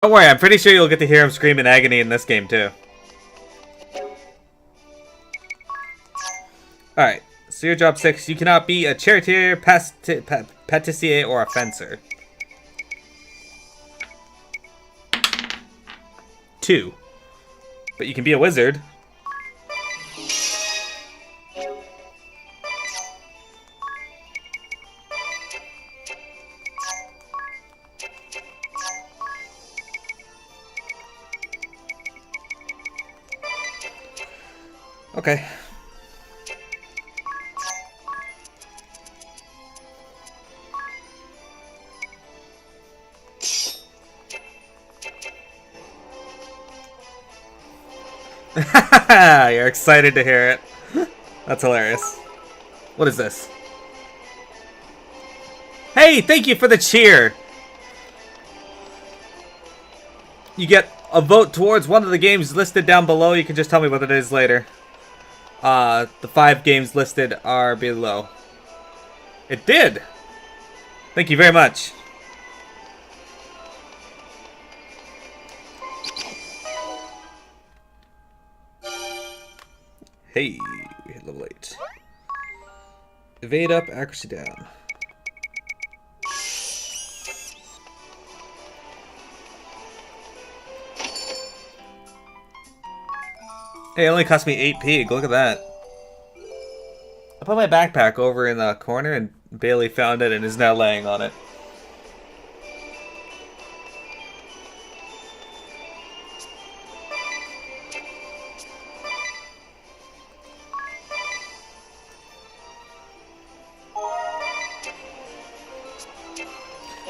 Don't worry, I'm pretty sure you'll get to hear him scream in agony in this game too. Alright, so your job 6, you cannot be a charioteer, patissier, or a fencer. 2. But you can be a wizard. Okay. You're excited to hear it. That's hilarious. What is this? Hey, thank you for the cheer! You get a vote towards one of the games listed down below. You can just tell me what it is later. The 5 games listed are below. It did! Thank you very much. Hey, we hit level 8. Evade up, accuracy down. Hey, it only cost me 8 pig. Look at that. I put my backpack over in the corner and Bailey found it and is now laying on it.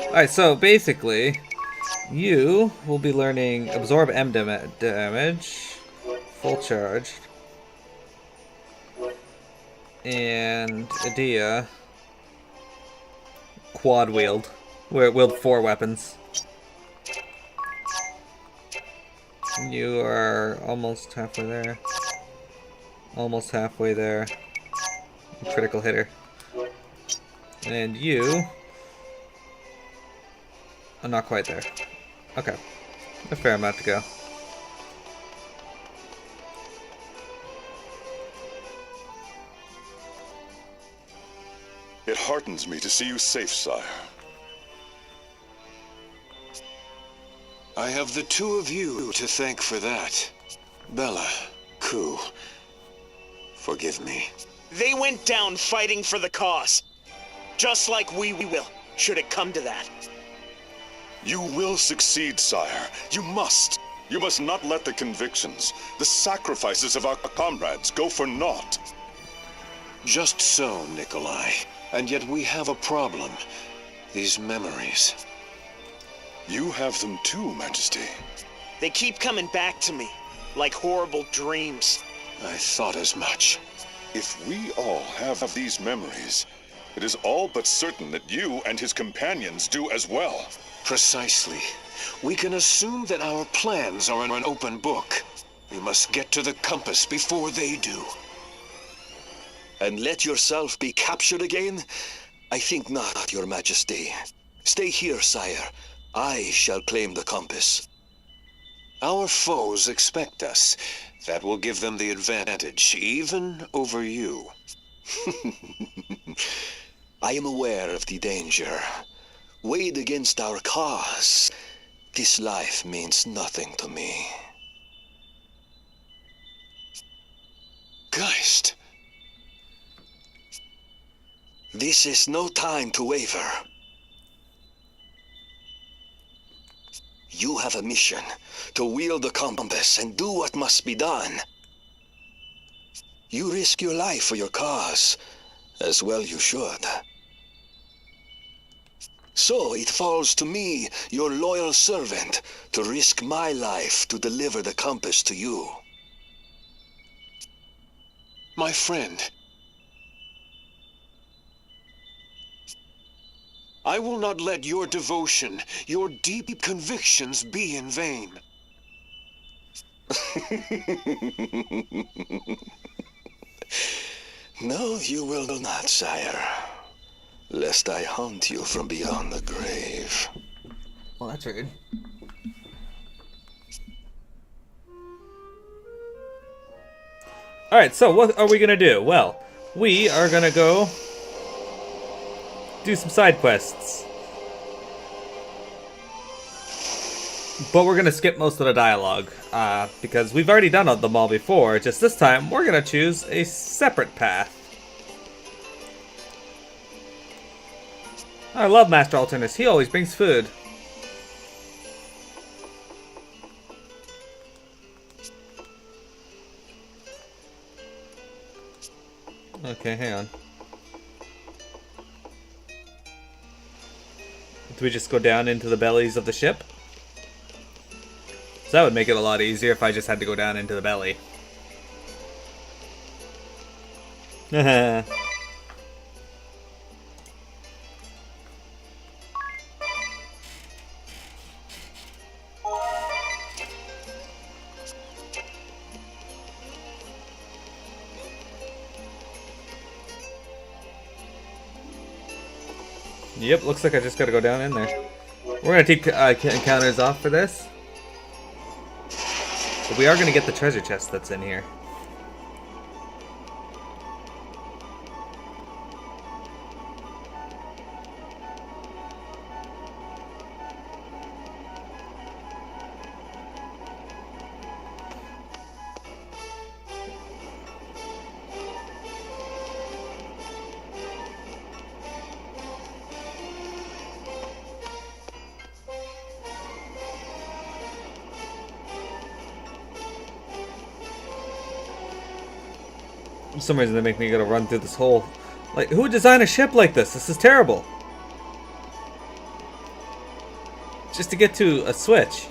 Alright, so basically, you will be learning Absorb M damage, Full Charge, and Edea, Quad Wield, where it wield 4 weapons. You are almost halfway there. Almost halfway there. Critical hitter. And you... I'm not quite there. Okay. A fair amount to go. It heartens me to see you safe, sire. I have the 2 of you to thank for that. Bella, Ku, forgive me. They went down fighting for the cause. Just like we will, should it come to that. You will succeed, sire. You must. You must not let the convictions, the sacrifices of our comrades go for naught. Just so, Nikolai. And yet we have a problem. These memories. You have them too, Majesty. They keep coming back to me, like horrible dreams. I thought as much. If we all have these memories, it is all but certain that you and his companions do as well. Precisely. We can assume that our plans are an open book. We must get to the compass before they do. And let yourself be captured again? I think not, your majesty. Stay here, sire. I shall claim the compass. Our foes expect us. That will give them the advantage, even over you. I am aware of the danger. Weighed against our cause, this life means nothing to me. Geist. This is no time to waver. You have a mission to wield the compass and do what must be done. You risk your life for your cause, as well you should. So it falls to me, your loyal servant, to risk my life to deliver the compass to you. My friend, I will not let your devotion, your deep convictions be in vain. No, you will not, sire. Lest I haunt you from beyond the grave. Well, that's rude. Alright, so what are we gonna do? Well, we are gonna go do some side quests. But we're gonna skip most of the dialogue, because we've already done them all before, just this time we're gonna choose a separate path. I love Master Alternus, he always brings food. Okay, hang on. Do we just go down into the bellies of the ship? So that would make it a lot easier if I just had to go down into the belly. Yep, looks like I just gotta go down in there. We're gonna take encounters off for this. But we are gonna get the treasure chest that's in here. For some reason they make me gotta run through this whole... Like, who would design a ship like this? This is terrible. Just to get to a switch.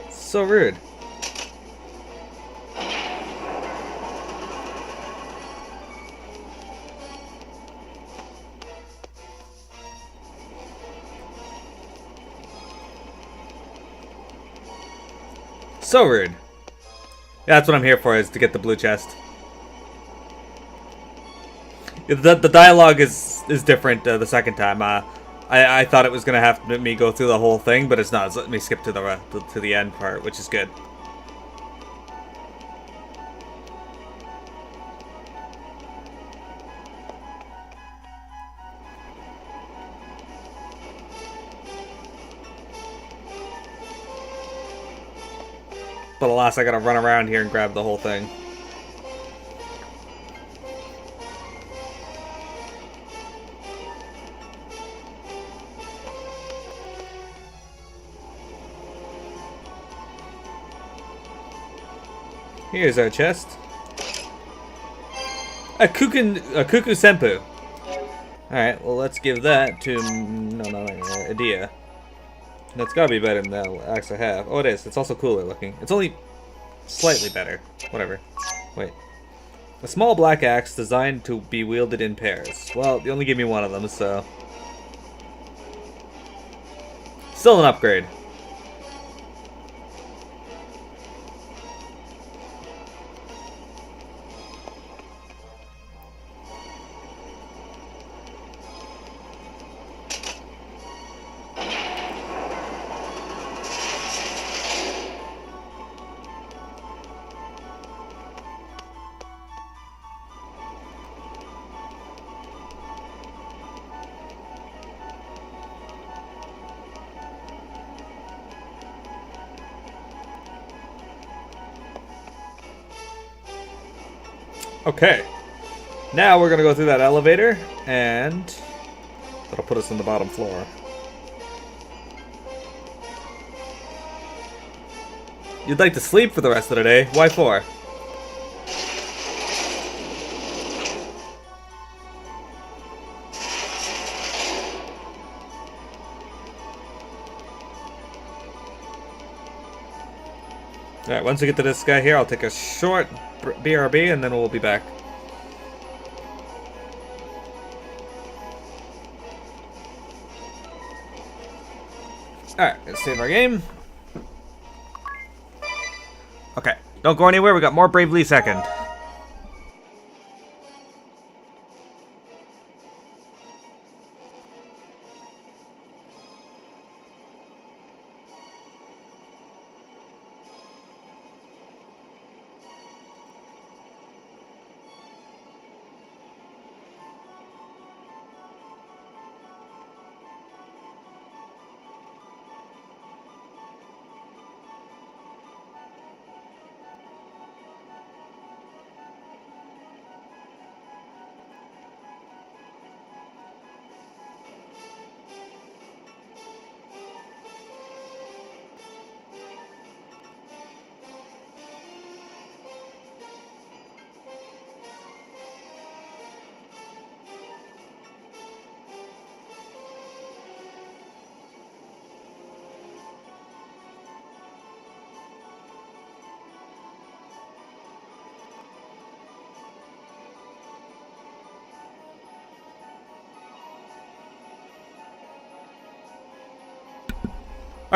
So rude. So rude. Yeah, that's what I'm here for, is to get the blue chest. The dialogue is different the second time. I thought it was gonna have me go through the whole thing, but it's not. It's letting me skip to the end part, which is good. But alas, I gotta run around here and grab the whole thing. Here's our chest. A cuckoo senpu. Alright, well let's give that to Edea. That's gotta be better than the axe I have. Oh, it is. It's also cooler looking. It's only slightly better. Whatever. Wait. A small black axe designed to be wielded in pairs. Well, they only gave me one of them, so... Still an upgrade. Okay, now we're gonna go through that elevator, and that'll put us on the bottom floor. You'd like to sleep for the rest of the day? Why for? Alright, once we get to this guy here, I'll take a short BRB and then we'll be back. Alright, let's save our game. Okay, don't go anywhere, we got more Bravely Second.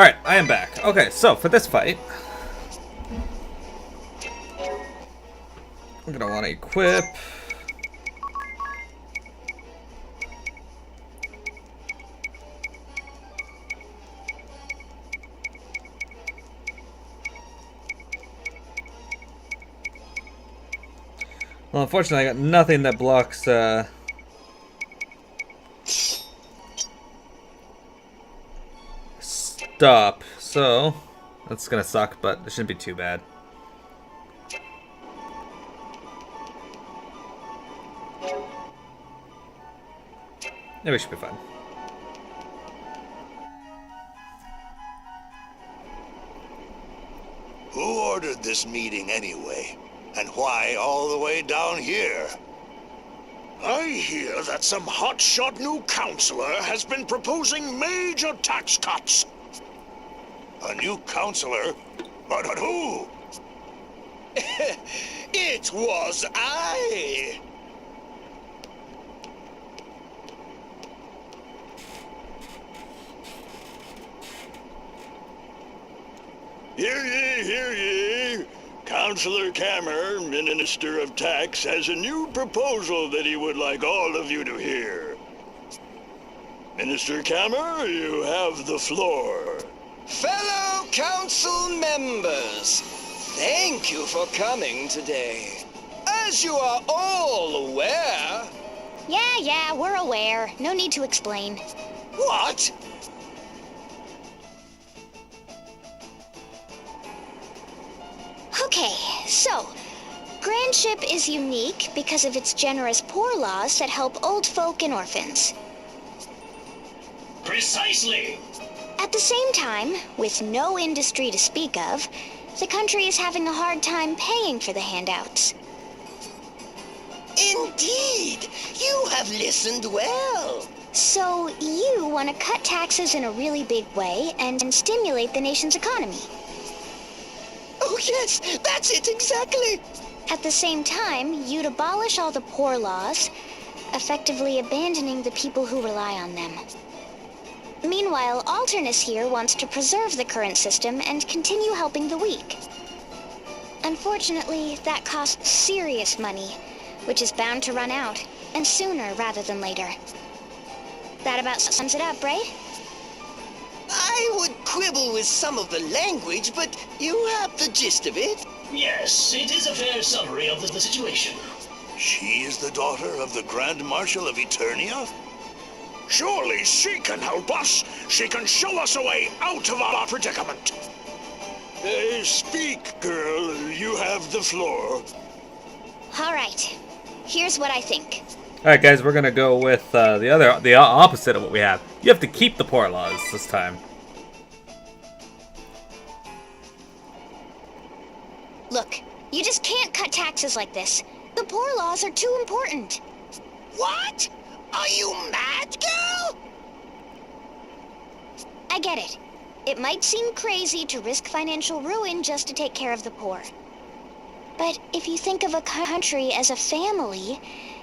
Alright, I am back. Okay, so for this fight, I'm gonna want to equip. Well, unfortunately, I got nothing that blocks, stop. So, that's gonna suck, but it shouldn't be too bad. Yeah, we should be fine. Who ordered this meeting anyway? And why all the way down here? I hear that some hotshot new counselor has been proposing major tax cuts. A new counselor? But who? It was I. Hear ye, hear ye. Councillor Kammer, Minister of Tax, has a new proposal that he would like all of you to hear. Minister Kammer, you have the floor. Fellow council members, thank you for coming today. As you are all aware... Yeah, we're aware. No need to explain. What? Okay, so, Grandship is unique because of its generous poor laws that help old folk and orphans. Precisely. At the same time, with no industry to speak of, the country is having a hard time paying for the handouts. Indeed, you have listened well. So, you want to cut taxes in a really big way and stimulate the nation's economy. Oh yes, that's it exactly. At the same time, you'd abolish all the poor laws, effectively abandoning the people who rely on them. Meanwhile, Alternus here wants to preserve the current system and continue helping the weak. Unfortunately, that costs serious money, which is bound to run out, and sooner rather than later. That about sums it up, right? I would quibble with some of the language, but you have the gist of it. Yes, it is a fair summary of the situation. She is the daughter of the Grand Marshal of Eternia? Surely she can help us. She can show us a way out of our predicament. Speak, girl. You have the floor. All right. Here's what I think. Alright guys, we're gonna go with the opposite of what we have. You have to keep the poor laws this time. Look, you just can't cut taxes like this. The poor laws are too important. What? Are you mad, girl? I get it. It might seem crazy to risk financial ruin just to take care of the poor. But if you think of a country as a family,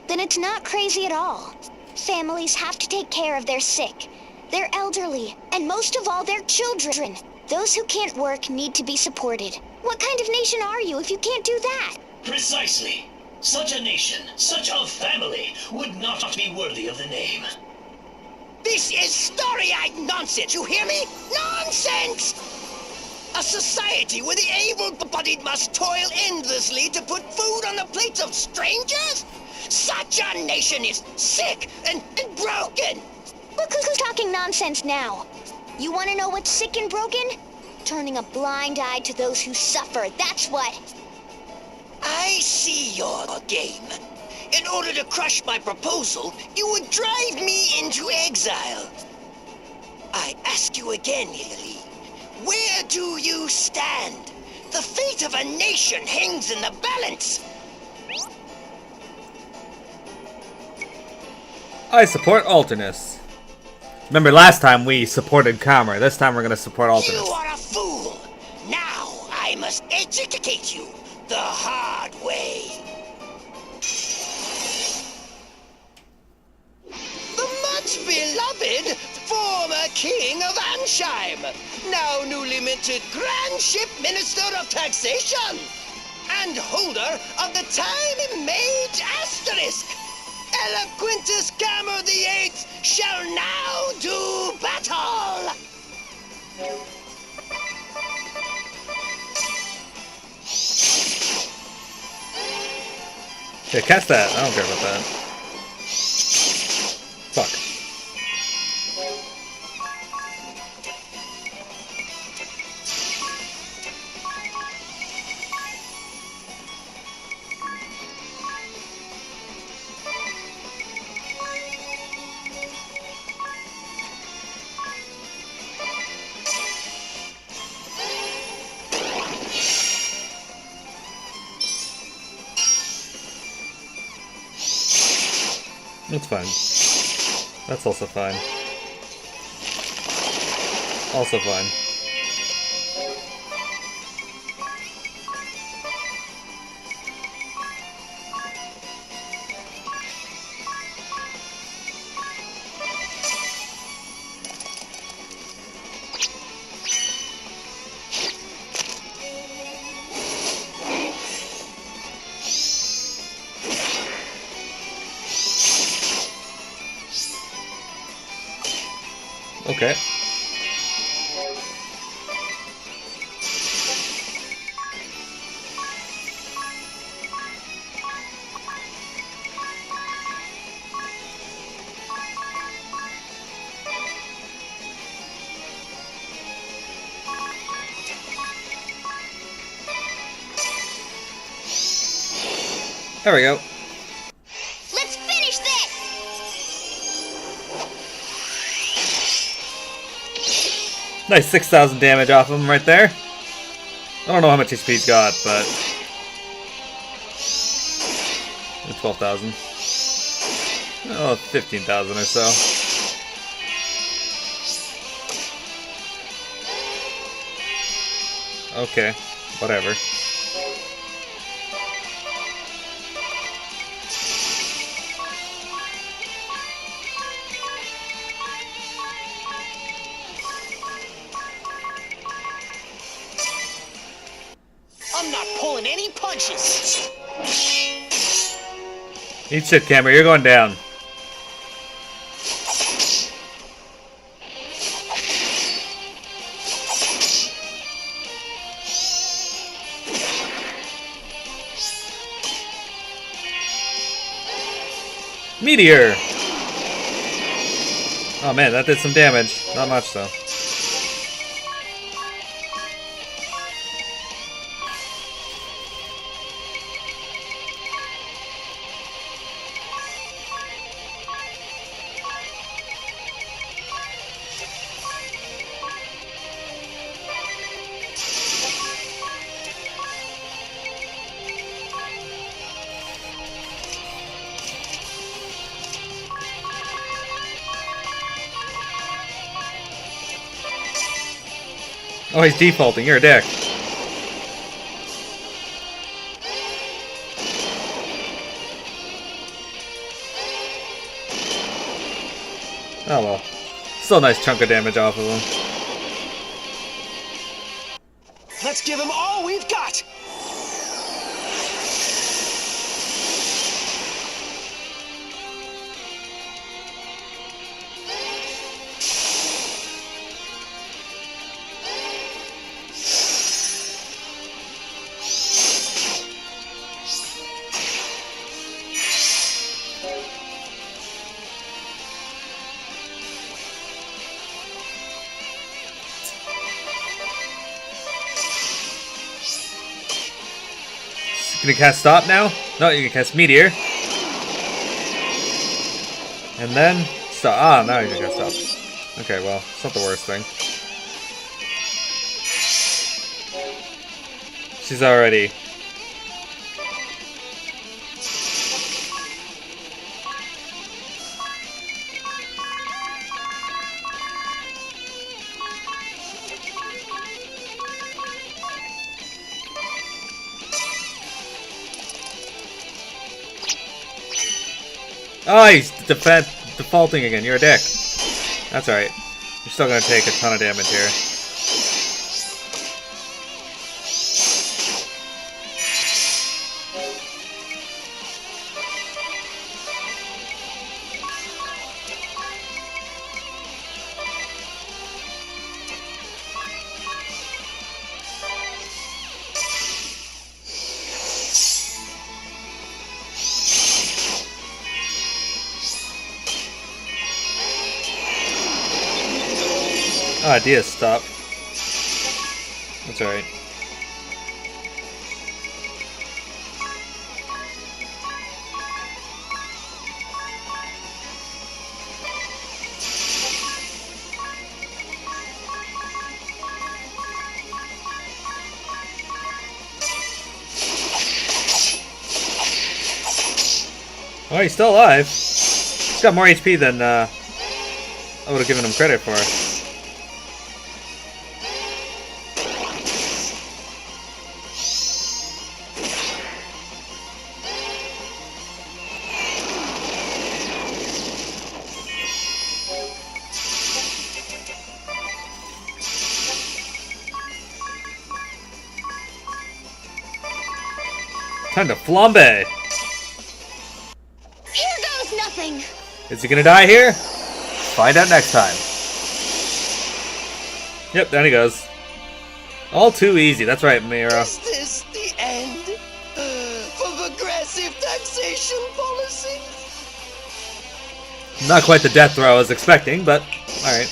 then it's not crazy at all. Families have to take care of their sick, their elderly, and most of all, their children. Those who can't work need to be supported. What kind of nation are you if you can't do that? Precisely. Such a nation, such a family, would not be worthy of the name. This is starry-eyed nonsense, you hear me? Nonsense! A society where the able-bodied must toil endlessly to put food on the plates of strangers? Such a nation is sick and broken! Look who's talking nonsense now. You want to know what's sick and broken? Turning a blind eye to those who suffer, that's what. I see your game. In order to crush my proposal, you would drive me into exile. I ask you again, Hilary, where do you stand? The fate of a nation hangs in the balance. I support Alternus. Remember last time we supported Kammer. This time we're gonna support You Alternus. are a fool. Now I must educate you the hard way. The much beloved former king of Ansheim, now newly minted Grand Ship Minister of Taxation, and holder of the Time Mage Asterisk. Eloquentus Gamma the Eighth shall now do battle! Yeah, cast that. I don't care about that. Fuck. That's fine. That's also fine. Also fine. Okay. There we go. Let's finish this! Nice 6,000 damage off him right there. I don't know how much HP he's got, but 12,000. Oh, 15,000 or so. Okay, whatever. I'm not pulling any punches! Eat shit, Camera. You're going down. Meteor! Oh man, that did some damage. Not much though. Oh, he's defaulting. You're a dick. Oh well. Still a nice chunk of damage off of him. Let's give him all we've got! Can you cast Stop now? No, you can cast Meteor. And then Stop. Ah, now you can cast Stop. Okay, well, it's not the worst thing. She's already... Oh, he's defaulting again. You're a dick. That's alright. You're still gonna take a ton of damage here. Oh, idea stop. That's alright. Oh, he's still alive. He's got more HP than I would have given him credit for. Time to flambe! Here goes nothing! Is he gonna die here? Find out next time. Yep, down he goes. All too easy, that's right, Mira. Is this the end for progressive taxation policy? Not quite the death throw I was expecting, but alright.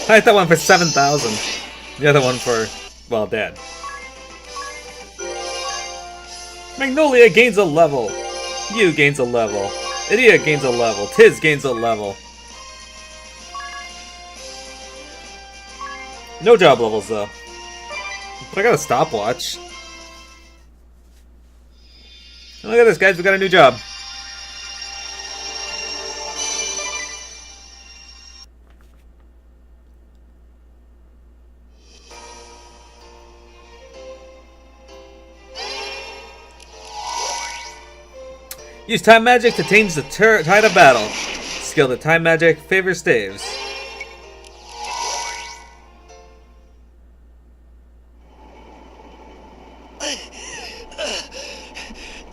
I hit that one for 7,000. The other one for, well, dead. Magnolia gains a level. You gains a level. Idia gains a level. Tiz gains a level. No job levels, though. But I got a stopwatch. And look at this, guys. We got a new job. Use time magic to change the tide of battle. Skill to time magic favors staves.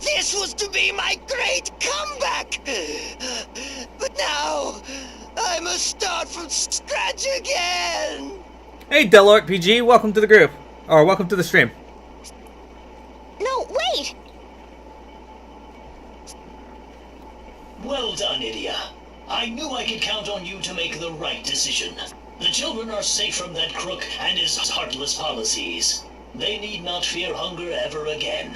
This was to be my great comeback! But now, I must start from scratch again! Hey, Delort PG, welcome to the group. Or welcome to the stream. No, wait! Well done, Idia. I knew I could count on you to make the right decision. The children are safe from that crook and his heartless policies. They need not fear hunger ever again.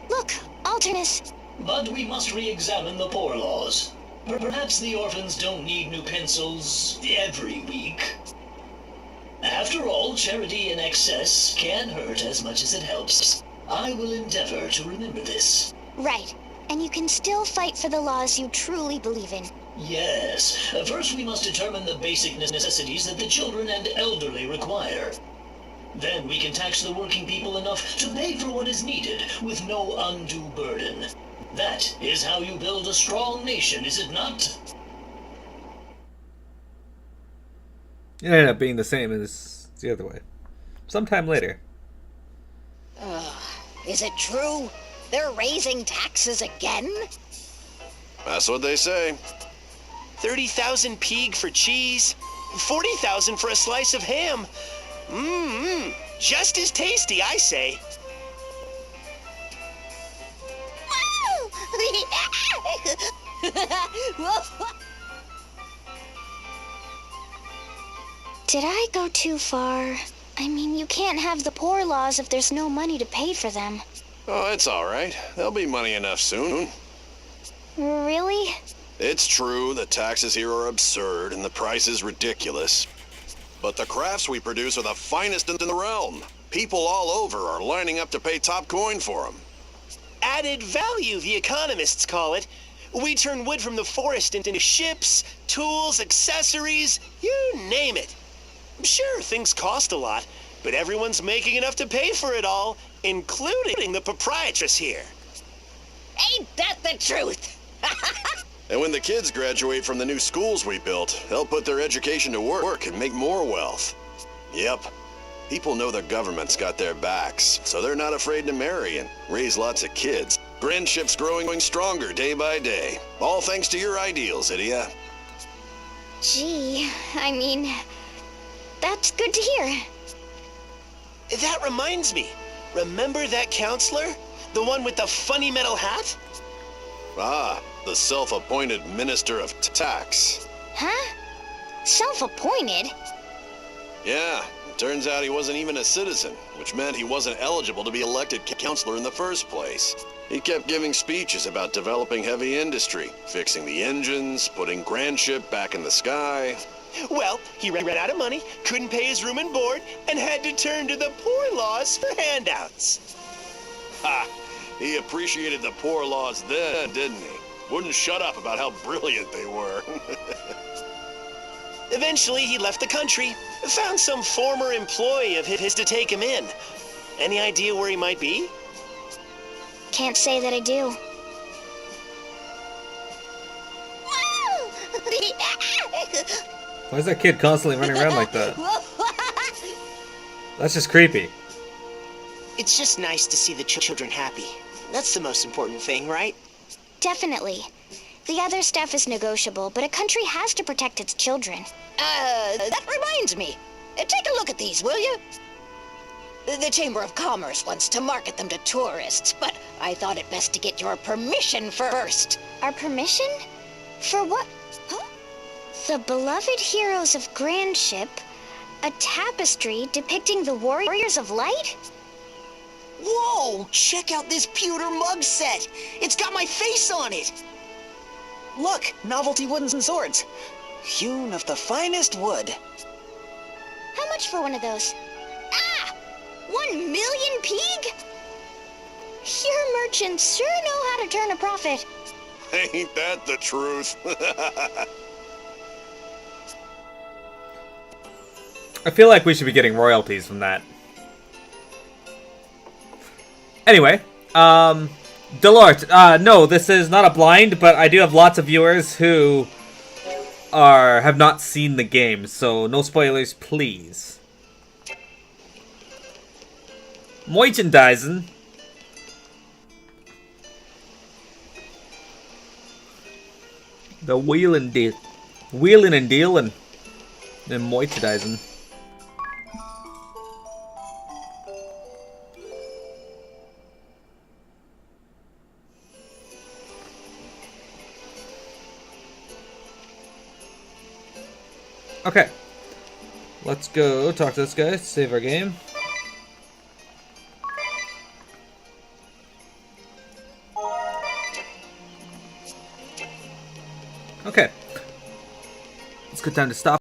Look, Alternus. But we must re-examine the poor laws. Perhaps the orphans don't need new pencils every week. After all, charity in excess can hurt as much as it helps. I will endeavor to remember this. Right. And you can still fight for the laws you truly believe in. Yes. First we must determine the basic necessities that the children and elderly require. Then we can tax the working people enough to pay for what is needed with no undue burden. That is how you build a strong nation, is it not? It ended up being the same as the other way. Sometime later. Is it true? They're raising taxes again? That's what they say. 30,000 peeg for cheese, 40,000 for a slice of ham. Just as tasty, I say. Did I go too far? I mean, you can't have the poor laws if there's no money to pay for them. Oh, it's all right. There'll be money enough soon. Really? It's true, the taxes here are absurd and the prices ridiculous. But the crafts we produce are the finest in the realm. People all over are lining up to pay top coin for them. Added value, the economists call it. We turn wood from the forest into ships, tools, accessories, you name it. Sure, things cost a lot, but everyone's making enough to pay for it all, including the proprietress here. Ain't that the truth? And when the kids graduate from the new schools we built, they'll put their education to work and make more wealth. Yep. People know the government's got their backs, so they're not afraid to marry and raise lots of kids. Grandship's growing stronger day by day. All thanks to your ideals, Idia. Gee, I mean, that's good to hear. That reminds me. Remember that counselor? The one with the funny metal hat? Ah, the self-appointed Minister of Tax. Huh? Self-appointed? Yeah, it turns out he wasn't even a citizen, which meant he wasn't eligible to be elected counselor in the first place. He kept giving speeches about developing heavy industry, fixing the engines, putting Grandship back in the sky. Well, he ran out of money, couldn't pay his room and board, and had to turn to the poor laws for handouts. Ha! He appreciated the poor laws then, didn't he? Wouldn't shut up about how brilliant they were. Eventually, he left the country, found some former employee of his to take him in. Any idea where he might be? Can't say that I do. Why is that kid constantly running around like that? That's just creepy. It's just nice to see the children happy. That's the most important thing, right? Definitely. The other stuff is negotiable, but a country has to protect its children. That reminds me. Take a look at these, will you? The Chamber of Commerce wants to market them to tourists, but I thought it best to get your permission first. Our permission? For what? Huh? The beloved heroes of Grandship, a tapestry depicting the warriors of light? Whoa! Check out this pewter mug set! It's got my face on it! Look! Novelty wooden swords! Hewn of the finest wood. How much for one of those? Ah! 1 million pig? Your merchants sure know how to turn a profit. Ain't that the truth? I feel like we should be getting royalties from that. Anyway, Delort, no, this is not a blind, but I do have lots of viewers who have not seen the game, so no spoilers, please. Merchandising. The wheeling and dealing. And merchandising. Okay. Let's go talk to this guy, save our game. Okay. It's a good time to stop.